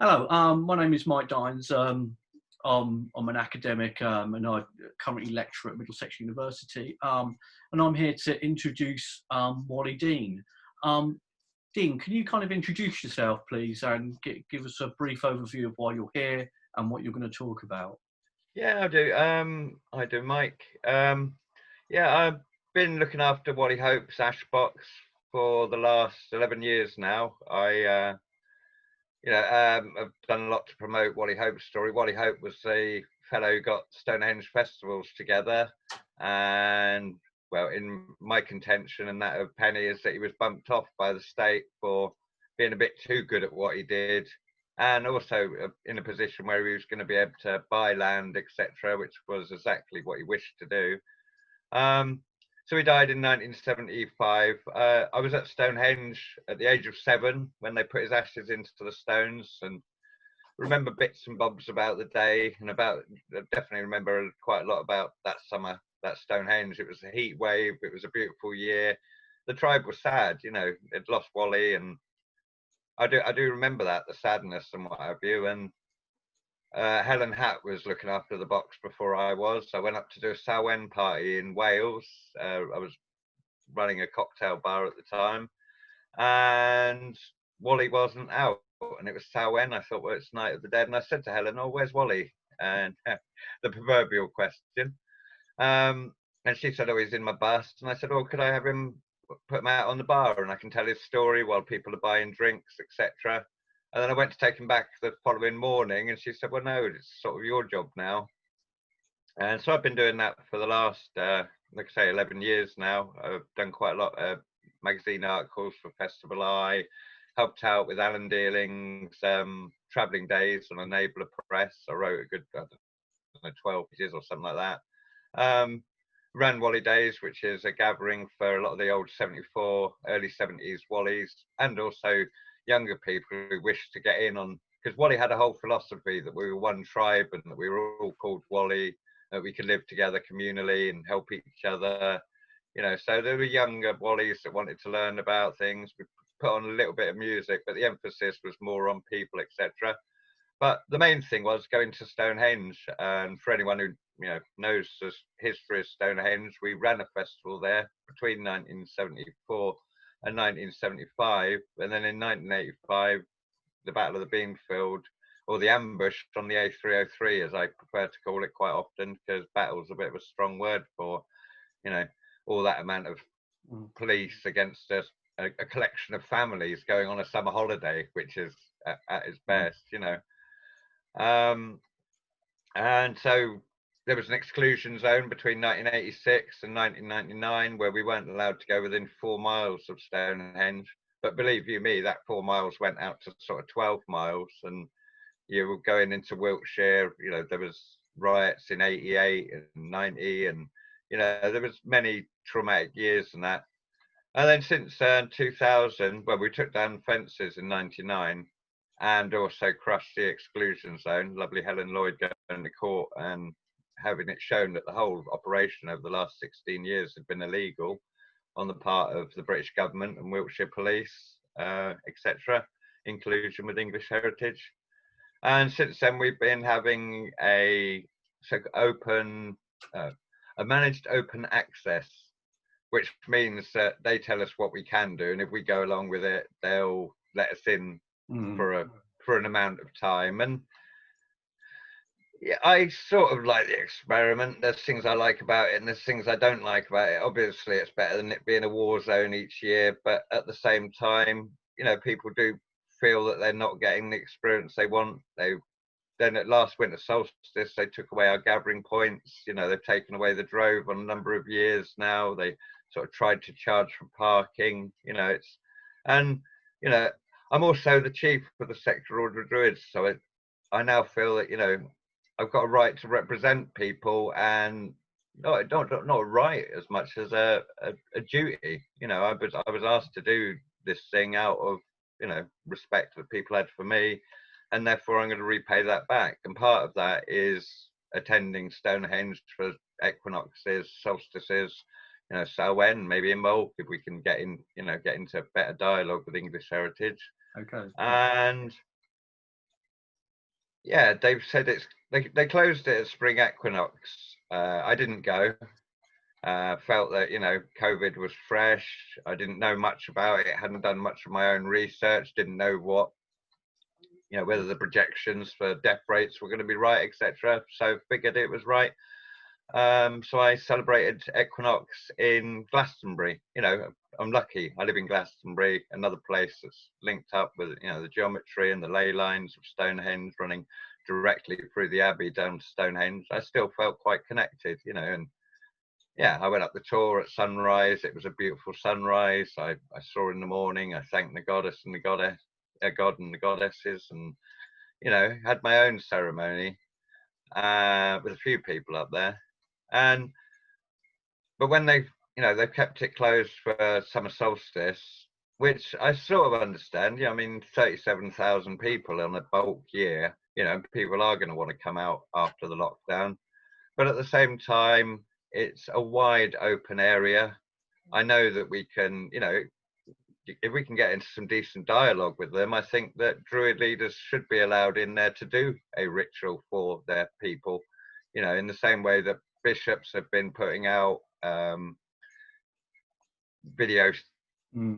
Hello, my name is Mike Dines. I'm an academic and I currently lecture at Middlesex University. And I'm here to introduce Wally Dean. Dean, can you kind of introduce yourself, please, and give us a brief overview of why you're here and what you're going to talk about? Yeah, I do. I do, Mike. Yeah, I've been looking after Wally Hope's Ashbox for the last 11 years now. I've done a lot to promote Wally Hope's story. Wally Hope was the fellow who got Stonehenge festivals together, and well, in my contention and that of Penny is that he was bumped off by the state for being a bit too good at what he did, and also in a position where he was going to be able to buy land, etc., which was exactly what he wished to do. Um, so he died in 1975. I was at Stonehenge at the age of 7 when they put his ashes into the stones, and remember bits and bobs about the day, and I definitely remember quite a lot about that summer, that Stonehenge. It was a heat wave. It was a beautiful year. The tribe was sad, they'd lost Wally, and I do remember that, the sadness and what have you. And Helen Hatt was looking after the box before I was. I went up to do a Samhain party in Wales. I was running a cocktail bar at the time, and Wally wasn't out, and it was Samhain. I thought, well, it's Night of the Dead, and I said to Helen, "Oh, where's Wally?" And the proverbial question. And she said, "Oh, he's in my bus." And I said, "Oh, could I have him put him out on the bar, and I can tell his story while people are buying drinks, etc." And then I went to take him back the following morning, and she said, "Well, no, it's sort of your job now." And so I've been doing that for the last, like I say, 11 years now. I've done quite a lot of magazine articles for Festival Eye, helped out with Alan Dealing's travelling days on Enabler Press. I wrote a good, I don't know, 12 pages or something like that. Ran Wally Days, which is a gathering for a lot of the old 74, early 70s Wallies, and also younger people who wish to get in on, because Wally had a whole philosophy that we were one tribe and that we were all called Wally, that we could live together communally and help each other. So there were younger Wallies that wanted to learn about things. We put on a little bit of music, but the emphasis was more on people, etc. But the main thing was going to Stonehenge, and for anyone who knows the history of Stonehenge, we ran a festival there between 1974 and 1975, and then in 1985, the Battle of the Beanfield, or the ambush on the A303, as I prefer to call it quite often, because battle's a bit of a strong word for, all that amount of police against a collection of families going on a summer holiday, which is at its best, And so there was an exclusion zone between 1986 and 1999 where we weren't allowed to go within 4 miles of Stonehenge. But believe you me, that 4 miles went out to sort of 12 miles. And you were going into Wiltshire, there was riots in 88 and 90, and, there was many traumatic years and that. And then since 2000, well, we took down fences in 99 and also crushed the exclusion zone. Lovely Helen Lloyd going to court and having it shown that the whole operation over the last 16 years had been illegal on the part of the British government and Wiltshire Police, etc., inclusion with English heritage. And since then, we've been having a managed open access, which means that they tell us what we can do, and if we go along with it, they'll let us in for an amount of time. And yeah, I sort of like the experiment. There's things I like about it, and there's things I don't like about it. Obviously, it's better than it being a war zone each year, but at the same time, people do feel that they're not getting the experience they want. Then at last winter solstice, they took away our gathering points. They've taken away the drove on a number of years now. They sort of tried to charge for parking. I'm also the chief of the sector order of Druids, so I now feel that I've got a right to represent people, and not a right as much as a duty. I was asked to do this thing out of respect that people had for me, and therefore I'm going to repay that back. And part of that is attending Stonehenge for equinoxes, solstices, Samhain, maybe involved if we can get into better dialogue with English heritage. Okay. And Yeah, they've said they closed it at spring equinox. I didn't go. Felt that, COVID was fresh. I didn't know much about it. Hadn't done much of my own research. Didn't know whether the projections for death rates were going to be right, etc. So figured it was right. So I celebrated equinox in Glastonbury. I'm lucky. I live in Glastonbury, another place that's linked up with, the geometry and the ley lines of Stonehenge running directly through the Abbey down to Stonehenge. I still felt quite connected, and yeah, I went up the tour at sunrise. It was a beautiful sunrise. I saw in the morning. I thanked the goddess and the god and the goddesses, and had my own ceremony with a few people up there. But when they've kept it closed for summer solstice, which I sort of understand. I mean, 37,000 people on a bulk year. People are going to want to come out after the lockdown, but at the same time, it's a wide open area. I know that we can, if we can get into some decent dialogue with them, I think that Druid leaders should be allowed in there to do a ritual for their people, in the same way that bishops have been putting out video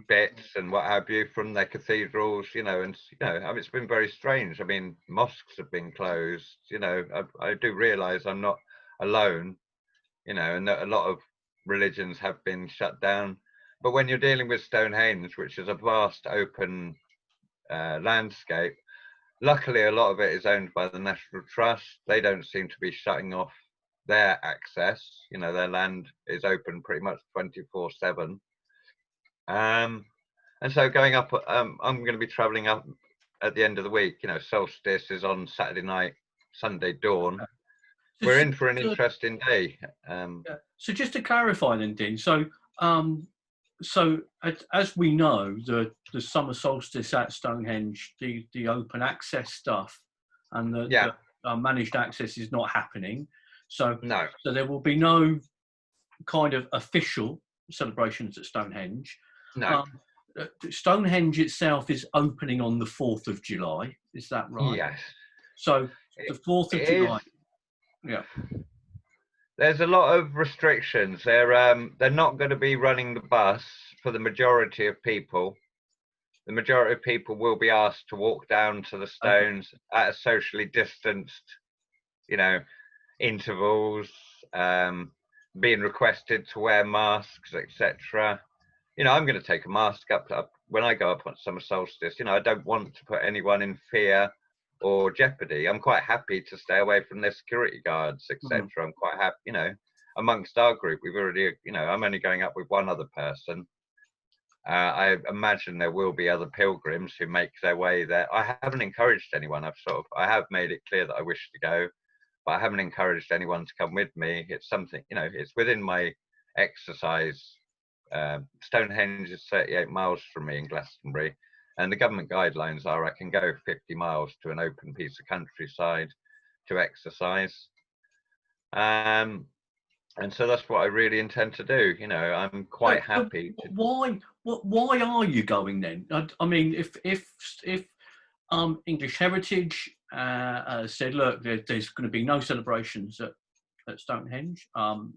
bits and what have you from their cathedrals, and I mean, it's been very strange. I mean, mosques have been closed. I do realise I'm not alone, and that a lot of religions have been shut down. But when you're dealing with Stonehenge, which is a vast open landscape, luckily a lot of it is owned by the National Trust. They don't seem to be shutting off their access. Their land is open pretty much 24/7. And so going up, I'm going to be travelling up at the end of the week. Solstice is on Saturday night, Sunday dawn. We're in for an interesting day. So just to clarify then, Dean, so as we know, the summer solstice at Stonehenge, the open access stuff and the managed access is not happening. So no. So there will be no kind of official celebrations at Stonehenge. No. Stonehenge itself is opening on the 4th of July. Is that right? Yes. So the 4th of July. Yeah. There's a lot of restrictions. They're not going to be running the bus for the majority of people. The majority of people will be asked to walk down to the stones at a socially distanced, intervals, being requested to wear masks, etc. I'm going to take a mask up when I go up on summer solstice. I don't want to put anyone in fear or jeopardy. I'm quite happy to stay away from their security guards, etc. I'm quite happy, amongst our group, we've already, I'm only going up with one other person. I imagine there will be other pilgrims who make their way there. I haven't encouraged anyone. I have made it clear that I wish to go, but I haven't encouraged anyone to come with me. It's something, it's within my exercise. Stonehenge is 38 miles from me in Glastonbury, and the government guidelines are I can go 50 miles to an open piece of countryside to exercise. And so that's what I really intend to do. I'm quite happy. Why are you going then? I mean, if English Heritage said, look, there's going to be no celebrations at Stonehenge,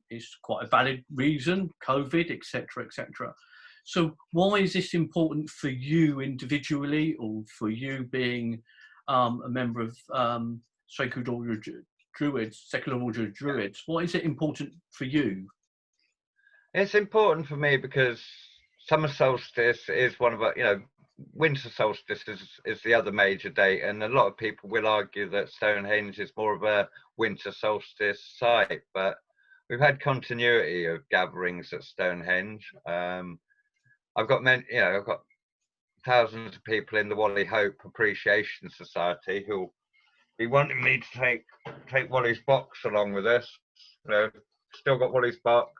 it's quite a valid reason, COVID, etc., etc. So why is this important for you individually, or for you being a member of Sacred Order of Druids, Secular Order of Druids? Why is it important for you? It's important for me because summer solstice is one of our, winter solstice is the other major date, and a lot of people will argue that Stonehenge is more of a winter solstice site, but we've had continuity of gatherings at Stonehenge. I've got I've got thousands of people in the Wally Hope Appreciation Society who'll be wanting me to take Wally's box along with us. Still got Wally's box.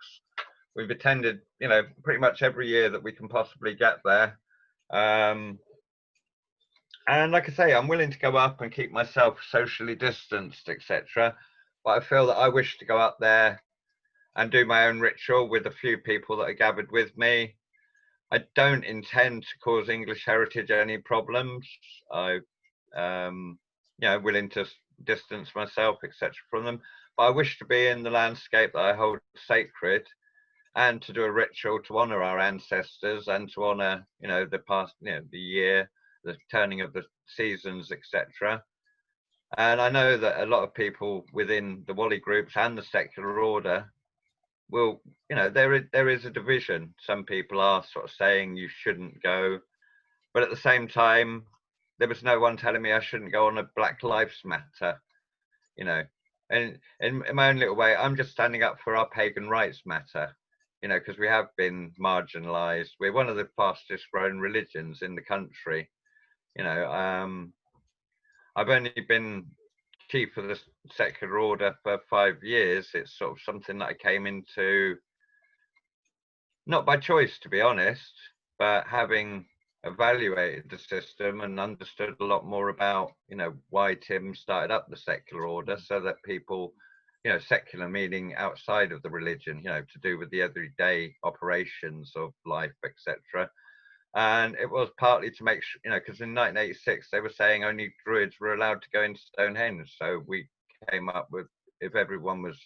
We've attended, pretty much every year that we can possibly get there. And like I say, I'm willing to go up and keep myself socially distanced, etc. But I feel that I wish to go up there and do my own ritual with a few people that are gathered with me. I don't intend to cause English Heritage any problems. you know, willing to distance myself, etc., from them. But I wish to be in the landscape that I hold sacred, and to do a ritual to honor our ancestors and to honor, you know, the past, you know, the year, the turning of the seasons, etc. And I know that a lot of people within the Wally groups and the secular order will, you know, there is a division. Some people are sort of saying you shouldn't go, but at the same time, there was no one telling me I shouldn't go on a Black Lives Matter, you know. And in my own little way, I'm just standing up for our pagan rights matter, you know, because we have been marginalized. We're one of the fastest growing religions in the country, you know. I've only been chief of the secular order for 5 years. It's sort of something that I came into not by choice, to be honest, but having evaluated the system and understood a lot more about, you know, why Tim started up the secular order, so that people, you know, secular meaning outside of the religion, you know, to do with the everyday operations of life, etc. And it was partly to make sure, you know, because in 1986 they were saying only Druids were allowed to go into Stonehenge. So we came up with, if everyone was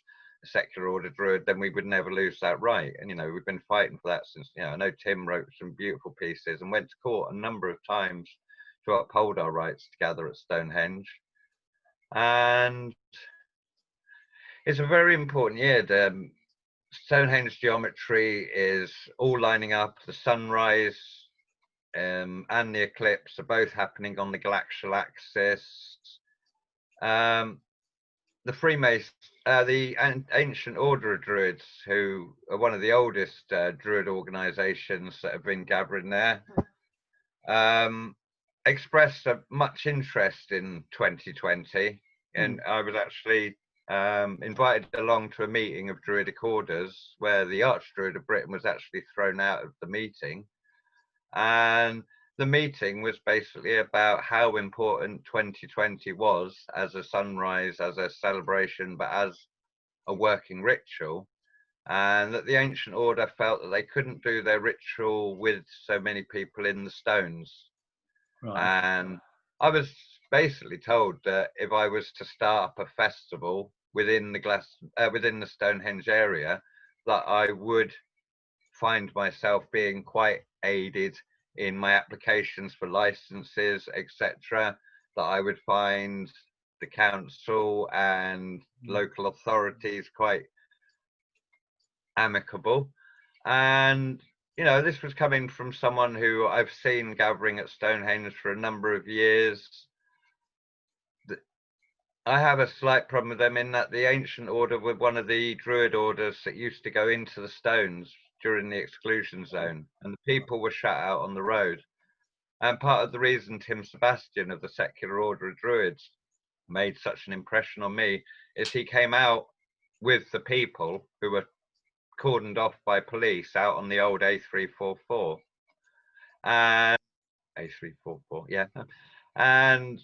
a secular order Druid, then we would never lose that right. And, you know, we've been fighting for that since, you know, I know Tim wrote some beautiful pieces and went to court a number of times to uphold our rights to gather at Stonehenge. And it's a very important year. The Stonehenge geometry is all lining up. The sunrise and the eclipse are both happening on the glacial axis. The Freemasons, the ancient order of Druids, who are one of the oldest Druid organisations that have been gathering there, expressed much interest in 2020, and I was actually invited along to a meeting of Druidic orders where the Archdruid of Britain was actually thrown out of the meeting. And the meeting was basically about how important 2020 was as a sunrise, as a celebration, but as a working ritual. And that the ancient order felt that they couldn't do their ritual with so many people in the stones. Right. And I was basically told that if I was to start up a festival within the Stonehenge area, that I would find myself being quite aided in my applications for licenses, etc., that I would find the council and local authorities quite amicable. And, you know, this was coming from someone who I've seen gathering at Stonehenge for a number of years. I have a slight problem with them in that the ancient order were one of the Druid orders that used to go into the stones during the exclusion zone, and the people were shut out on the road. And part of the reason Tim Sebastian of the Secular Order of Druids made such an impression on me is he came out with the people who were cordoned off by police out on the old A344. And A344, yeah. And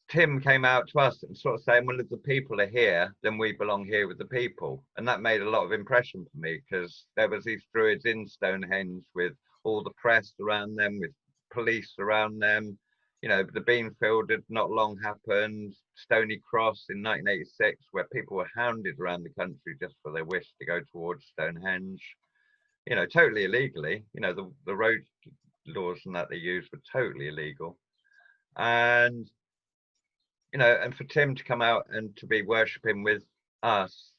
Tim came out to us and sort of saying, well, if the people are here, then we belong here with the people. And that made a lot of impression for me, because there was these Druids in Stonehenge with all the press around them, with police around them. You know, the Beanfield had not long happened, Stony Cross in 1986, where people were hounded around the country just for their wish to go towards Stonehenge. You know, totally illegally. You know, the road laws and that they used were totally illegal. And you know, and for Tim to come out and to be worshipping with us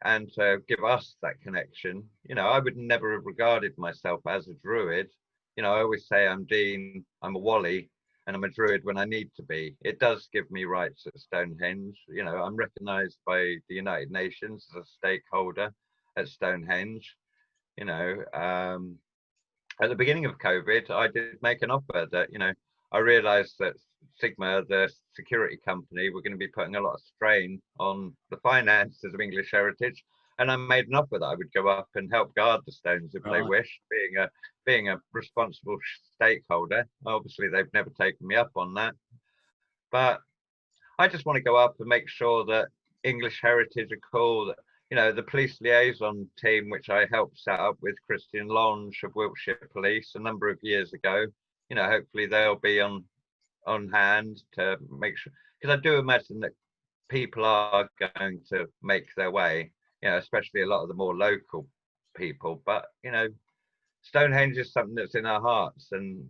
and to give us that connection, you know, I would never have regarded myself as a Druid. You know, I always say I'm Dean, I'm a Wally, and I'm a Druid when I need to be. It does give me rights at Stonehenge. You know, I'm recognised by the United Nations as a stakeholder at Stonehenge. You know, at the beginning of COVID, I did make an offer that, you know, I realised that Sigma, the security company, were going to be putting a lot of strain on the finances of English Heritage, and I made an offer that I would go up and help guard the stones if they wished, being a responsible stakeholder. Obviously, they've never taken me up on that, but I just want to go up and make sure that English Heritage are cool. That, you know, the police liaison team, which I helped set up with Christian Longe of Wiltshire Police a number of years ago, you know, hopefully they'll be on on hand to make sure, because I do imagine that people are going to make their way, especially a lot of the more local people. But Stonehenge is something that's in our hearts, and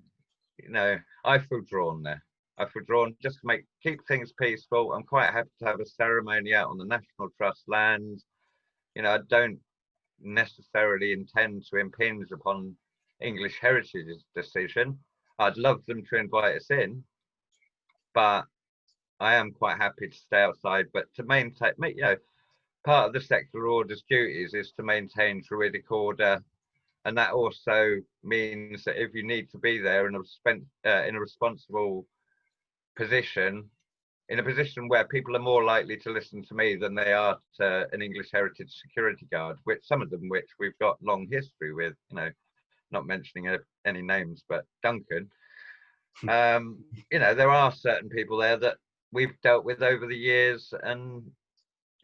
I feel drawn there. I feel drawn just to keep things peaceful. I'm quite happy to have a ceremony out on the National Trust land. I don't necessarily intend to impinge upon English Heritage's decision. I'd love them to invite us in, but I am quite happy to stay outside. But to maintain, part of the secular order's duties is to maintain Druidic order, and that also means that if you need to be there in a responsible position, in a position where people are more likely to listen to me than they are to an English Heritage security guard, which some of them which we've got long history with, not mentioning any names, but Duncan. There are certain people there that we've dealt with over the years, and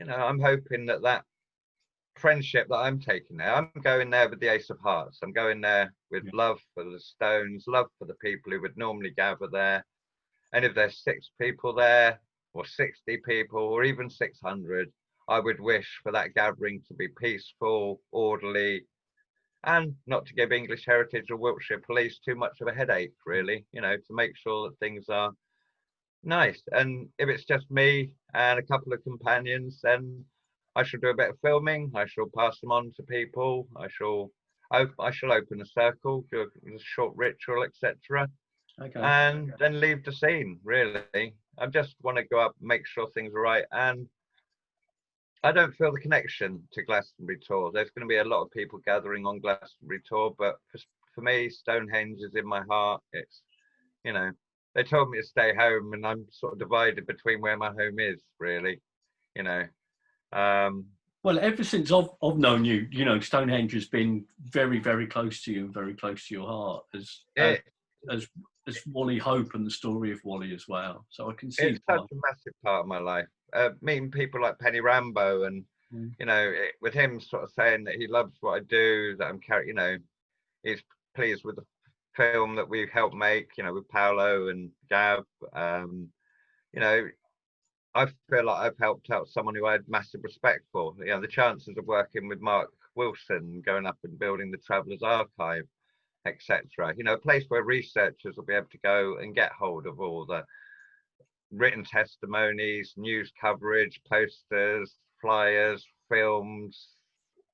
I'm hoping that friendship that I'm taking there, I'm going there with the Ace of Hearts. I'm going there with love for the stones, love for the people who would normally gather there. And if there's 6 people there, or 60 people, or even 600, I would wish for that gathering to be peaceful, orderly, and not to give English Heritage or Wiltshire Police too much of a headache, really, to make sure that things are nice. And if it's just me and a couple of companions, then I shall do a bit of filming. I shall pass them on to people. I shall open a circle, do a short ritual, etc. Okay. And then leave the scene, really. I just want to go up, make sure things are right. And I don't feel the connection to Glastonbury Tour. There's going to be a lot of people gathering on Glastonbury Tour, but for me, Stonehenge is in my heart. It's, they told me to stay home, and I'm sort of divided between where my home is, really. Well, ever since I've known you, Stonehenge has been very, very close to you and very close to your heart, as Wally Hope and the story of Wally as well. So I can see it's such a massive part of my life. Meeting people like Penny Rambo, and with him sort of saying that he loves what I do, that I'm he's pleased with the film that we helped make, with Paolo and Gav. I feel like I've helped out someone who I had massive respect for. The chances of working with Mark Wilson, going up and building the Travellers Archive, etc. A place where researchers will be able to go and get hold of all the written testimonies, news coverage, posters, flyers, films,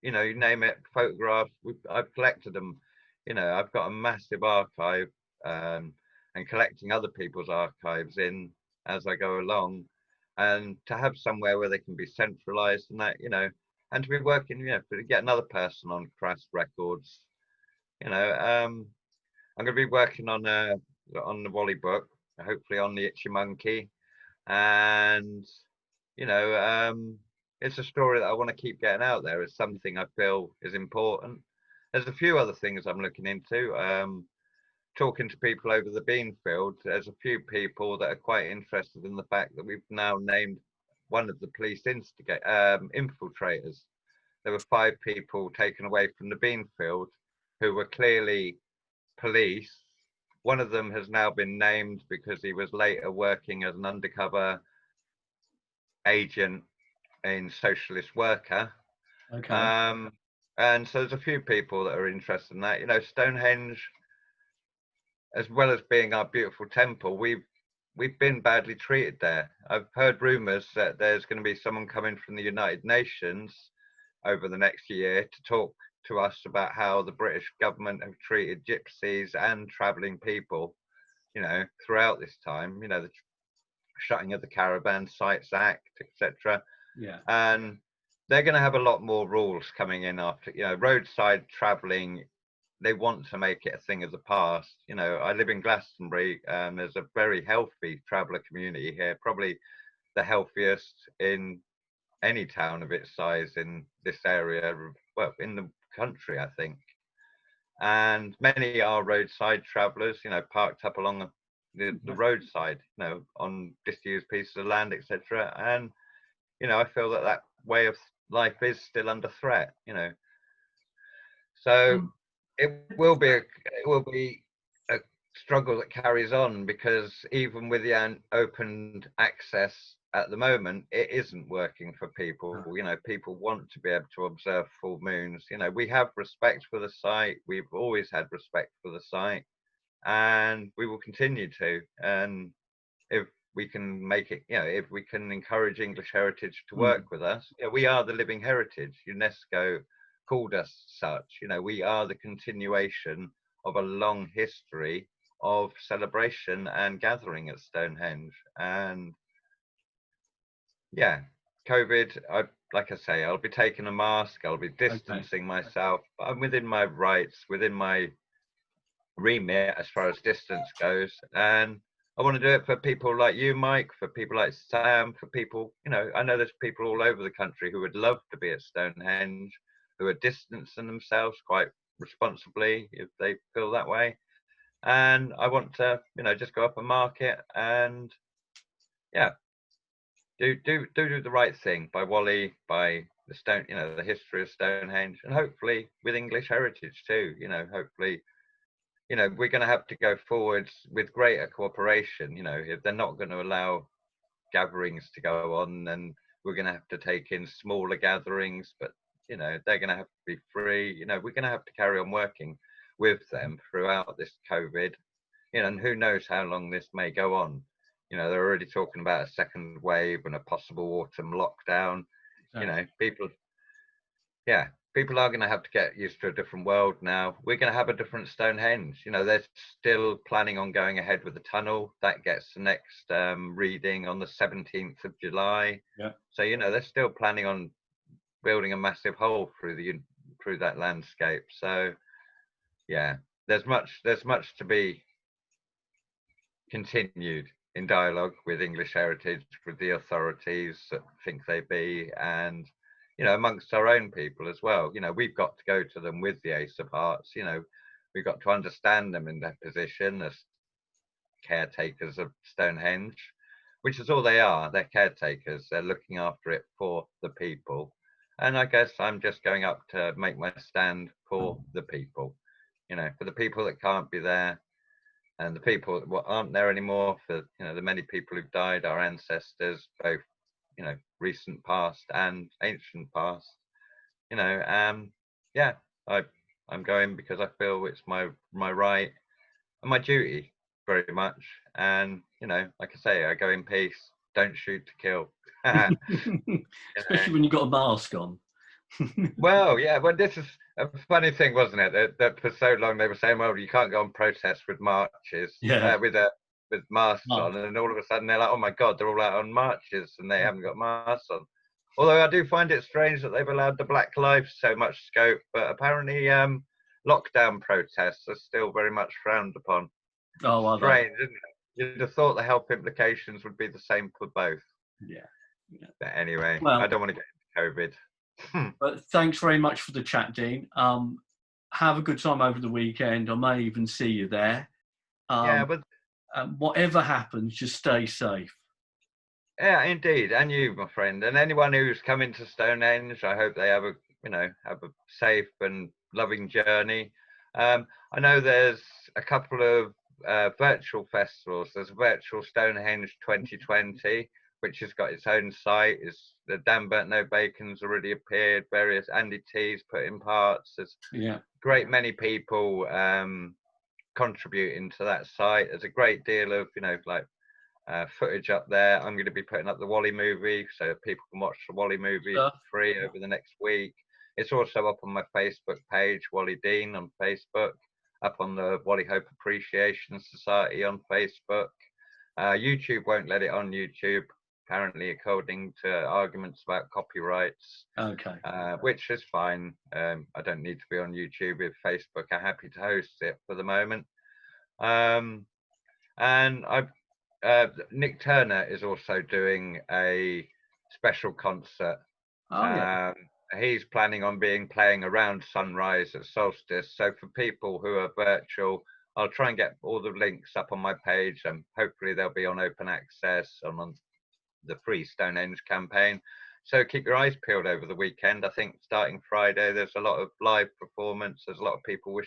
you name it, photographs. I've collected them. I've got a massive archive, and collecting other people's archives in as I go along, and to have somewhere where they can be centralized and that, and to be working, to get another person on Christ Records. I'm going to be working on the Wally book, hopefully on the Itchy Monkey, and it's a story that I want to keep getting out there. It's something I feel is important. There's a few other things I'm looking into. Talking to people over the Beanfield, there's a few people that are quite interested in the fact that we've now named one of the police infiltrators. There were 5 people taken away from the Beanfield who were clearly police. One of them has now been named because he was later working as an undercover agent in Socialist Worker. Okay. And so there's a few people that are interested in that. Stonehenge, as well as being our beautiful temple, we've been badly treated there. I've heard rumours that there's going to be someone coming from the United Nations over the next year to talk to us about how the British government have treated gypsies and travelling people, throughout this time. The shutting of the Caravan Sites Act, etc. Yeah. And they're going to have a lot more rules coming in after, roadside travelling. They want to make it a thing of the past. I live in Glastonbury. There's a very healthy traveller community here, probably the healthiest in any town of its size in this area, well, in the country, I think. And many are roadside travellers, parked up along the roadside, on disused pieces of land, etc. And, I feel that way of life is still under threat, So it will be a struggle that carries on, because even with the open access at the moment, it isn't working for people. You know, people want to be able to observe full moons. You know, we have respect for the site. We've always had respect for the site, and we will continue to. And if we can make it, you know, if we can encourage English heritage to work with us, you know, we are the living heritage. UNESCO called us such. You know, we are the continuation of a long history of celebration and gathering at Stonehenge. And yeah, COVID, like I say, I'll be taking a mask, I'll be distancing myself, but I'm within my rights, within my remit as far as distance goes. And I want to do it for people like you, Mike, for people like Sam, for people, you know, I know there's people all over the country who would love to be at Stonehenge, who are distancing themselves quite responsibly if they feel that way. And I want to, you know, just go up and mark it and yeah, do the right thing by Wally, by the Stone, you know, the history of Stonehenge, and hopefully with English heritage too. You know, hopefully, you know, we're going to have to go forwards with greater cooperation. You know, if they're not going to allow gatherings to go on, then we're going to have to take in smaller gatherings. But you know, they're going to have to be free. You know, we're going to have to carry on working with them throughout this COVID. You know, and who knows how long this may go on. You know, they're already talking about a second wave and a possible autumn lockdown. You know, people, yeah, people are going to have to get used to a different world now. We're going to have a different Stonehenge. You know, they're still planning on going ahead with the tunnel. That gets the next reading on the 17th of July. Yeah. So, you know, they're still planning on building a massive hole through that landscape. So, yeah, there's much to be continued in dialogue with English heritage, with the authorities that think they be, and you know, amongst our own people as well. You know, we've got to go to them with the Ace of Hearts. You know, we've got to understand them in their position as caretakers of Stonehenge, which is all they are. They're caretakers. They're looking after it for the people. And I guess I'm just going up to make my stand for the people. You know, for the people that can't be there, and the people that aren't there anymore, for you know the many people who've died, our ancestors, both you know recent past and ancient past. You know, yeah, I'm going because I feel it's my right and my duty very much. And you know, like I say, I go in peace. Don't shoot to kill. Especially when you've got a mask on. Well, yeah, well, this is a funny thing, wasn't it? That for so long they were saying, well, you can't go on protests with marches, with masks on, and then all of a sudden they're like, oh my God, they're all out on marches and they haven't got masks on. Although I do find it strange that they've allowed the Black Lives so much scope, but apparently lockdown protests are still very much frowned upon. Oh, well, strange, isn't it? You'd have thought the health implications would be the same for both. Yeah. But anyway, well, I don't want to get into COVID. But thanks very much for the chat, Dean. Have a good time over the weekend. I may even see you there. Yeah, but whatever happens, just stay safe. Yeah, indeed, and you, my friend, and anyone who's coming to Stonehenge, I hope they have a safe and loving journey. I know there's a couple of virtual festivals. There's a virtual Stonehenge 2020, which has got its own site. Is the Dan Burnt No Bacon's already appeared? Various Andy T's put in parts. There's great many people contributing to that site. There's a great deal of footage up there. I'm going to be putting up the Wally movie so people can watch the Wally movie for free over the next week. It's also up on my Facebook page, Wally Dean on Facebook, up on the Wally Hope Appreciation Society on Facebook. YouTube won't let it on YouTube, apparently, according to arguments about copyrights. Okay. Which is fine. I don't need to be on YouTube if Facebook are happy to host it for the moment. And Nick Turner is also doing a special concert. He's planning on playing around sunrise at solstice. So for people who are virtual, I'll try and get all the links up on my page, and hopefully they'll be on open access on the Free Stonehenge campaign. So keep your eyes peeled over the weekend. I think starting Friday, there's a lot of live performance. There's a lot of people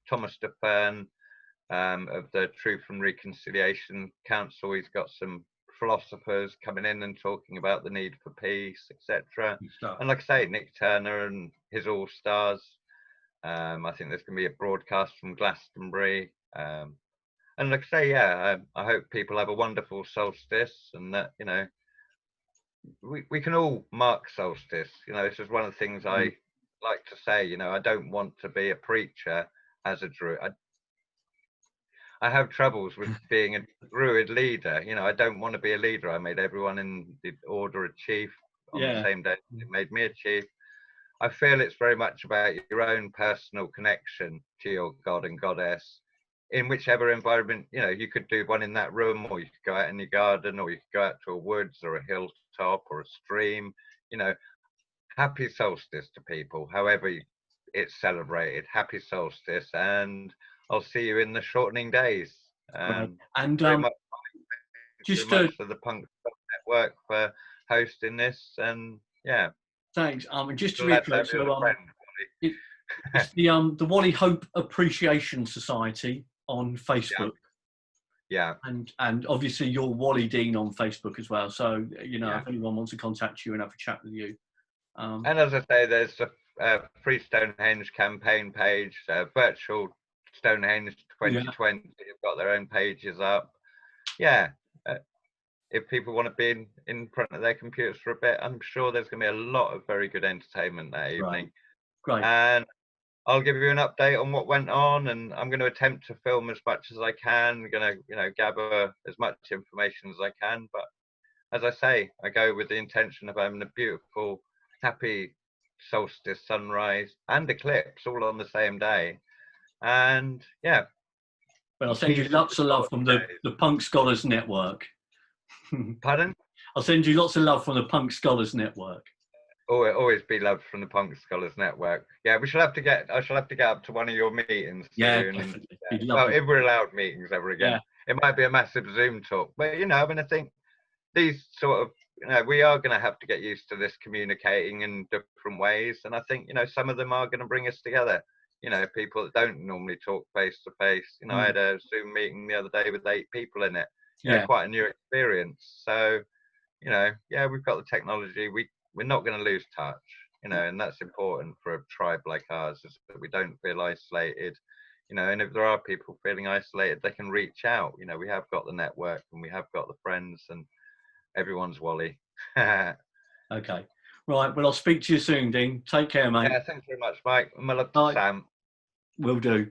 Thomas DeFern, of the Truth and Reconciliation Council. He's got some philosophers coming in and talking about the need for peace, etc. And like I say, Nick Turner and his All Stars. I think there's going to be a broadcast from Glastonbury. And like I say, yeah, I hope people have a wonderful solstice, and that, you know, we can all mark solstice. You know, this is one of the things I like to say. You know, I don't want to be a preacher as a Druid. I have troubles with being a Druid leader. You know, I don't want to be a leader. I made everyone in the order a chief on the same day it made me a chief. I feel it's very much about your own personal connection to your god and goddess in whichever environment. You know, you could do one in that room, or you could go out in your garden, or you could go out to a woods or a hilltop or a stream. You know, happy solstice to people, however it's celebrated. Happy solstice, and I'll see you in the shortening days. And just very much for the Punk Network for hosting this, and yeah. Thanks. And just to reiterate, so it's the Wally Hope Appreciation Society on Facebook. Yeah. And obviously you're Wally Dean on Facebook as well. So, you know, if anyone wants to contact you and have a chat with you. And as I say, there's a Free Stonehenge campaign page, Virtual Stonehenge 2020. They've got their own pages up. Yeah. If people want to be in front of their computers for a bit, I'm sure there's going to be a lot of very good entertainment that evening. Great. And I'll give you an update on what went on, and I'm going to attempt to film as much as I can. I'm going to, you know, gather as much information as I can. But as I say, I go with the intention of having a beautiful, happy solstice, sunrise, and eclipse all on the same day. And yeah. Well, I'll send you lots of love from the Punk Scholars Network. Pardon? I'll send you lots of love from the Punk Scholars Network. Always be loved from the Punk Scholars Network. Yeah, I shall have to get up to one of your meetings soon. Definitely. Well, if we're allowed meetings ever again, it might be a massive Zoom talk. But you know, I mean, I think these sort of, you know, we are going to have to get used to this communicating in different ways, and I think, you know, some of them are going to bring us together. You know, people that don't normally talk face to face. You know, I had a Zoom meeting the other day with 8 people in it. Yeah, quite a new experience. So, you know, yeah, we've got the technology. We're not going to lose touch, you know, and that's important for a tribe like ours, is that we don't feel isolated, you know. And if there are people feeling isolated, they can reach out. You know, we have got the network, and we have got the friends, and everyone's Wally. Okay, right. Well, I'll speak to you soon, Dean. Take care, mate. Yeah, thanks very much, Mike. My love to Sam. Will do.